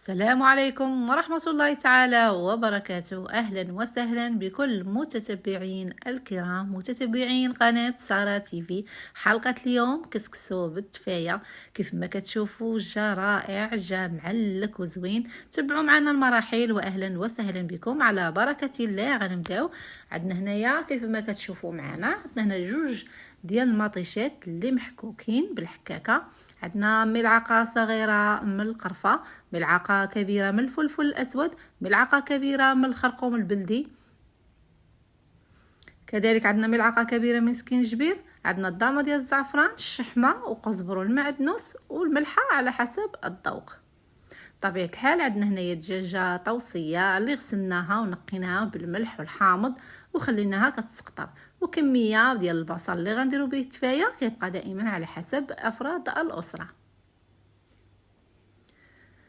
السلام عليكم ورحمة الله تعالى وبركاته. أهلا وسهلا بكل متتبعين الكرام، متتبعين قناة سارة تيفي. حلقة اليوم كسكسو بالتفاية. كيف ما كتشوفوا جا رائع، جا معلك وزوين. تبعوا معنا المراحل وأهلا وسهلا بكم على بركة الله. غنبداو عندنا هنايا كيف ما كتشوفوا معنا، عندنا هنا جوج ديال المطيشات اللي محكوكين بالحكاكه. عندنا ملعقه صغيره من القرفه، ملعقه كبيره من الفلفل الاسود، ملعقه كبيره من الخرقوم البلدي، كذلك عندنا ملعقه كبيره من سكينجبير، عندنا الضامه ديال الزعفران، الشحمه وقزبر والمعدنوس والملحه على حسب الذوق. بطبيعه الحال عندنا هنايا دجاجه طوسيه اللي غسلناها ونقيناها بالملح والحامض وخليناها كتسقطر، وكميه ديال البصل اللي غنديروا به التفايه كيبقى دائما على حسب افراد الاسره.